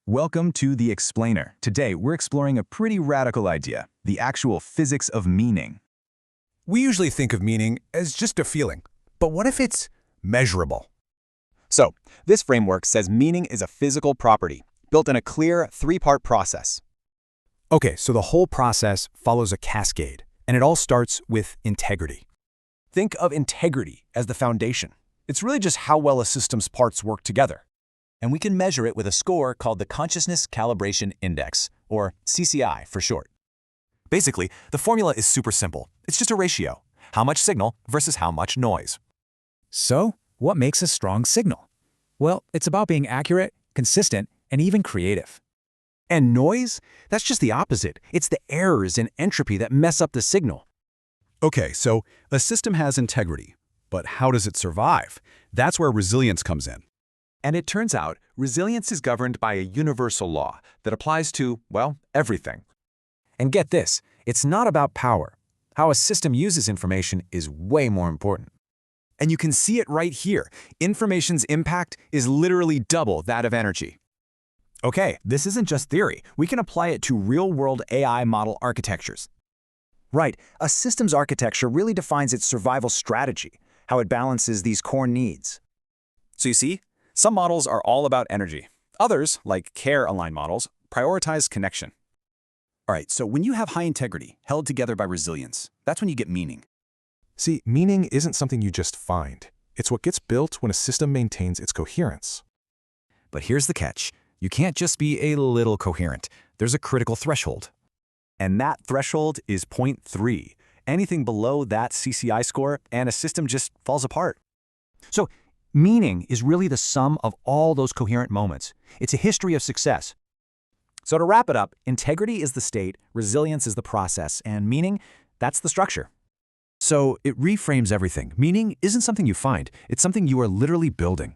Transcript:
Welcome to The Explainer. Today, we're exploring a pretty radical idea, the actual physics of meaning. We usually think of meaning as just a feeling, but what if it's measurable? So, this framework says meaning is a physical property, built in a clear three-part process. Okay, so the whole process follows a cascade, and it all starts with integrity. Think of integrity as the foundation. It's really just how well a system's parts work together. And we can measure it with a score called the Consciousness Calibration Index, or CCI for short. Basically, the formula is super simple. It's just a ratio. How much signal versus how much noise. So, what makes a strong signal? Well, it's about being accurate, consistent, and even creative. And noise? That's just the opposite. It's the errors and entropy that mess up the signal. Okay, so a system has integrity, but how does it survive? That's where resilience comes in. And it turns out, resilience is governed by a universal law that applies to, well, everything. And get this, it's not about power. How a system uses information is way more important. And you can see it right here. Information's impact is literally double that of energy. Okay, this isn't just theory. We can apply it to real-world AI model architectures. Right, a system's architecture really defines its survival strategy, how it balances these core needs. So you see, some models are all about energy. Others, like care-aligned models, prioritize connection. All right, so when you have high integrity held together by resilience, that's when you get meaning. See, meaning isn't something you just find. It's what gets built when a system maintains its coherence. But here's the catch. You can't just be a little coherent. There's a critical threshold. And that threshold is 0.3. Anything below that CCI score, and a system just falls apart. So, meaning is really the sum of all those coherent moments. It's a history of success. So to wrap it up, integrity is the state, resilience is the process, and meaning, that's the structure. So it reframes everything. Meaning isn't something you find, it's something you are literally building.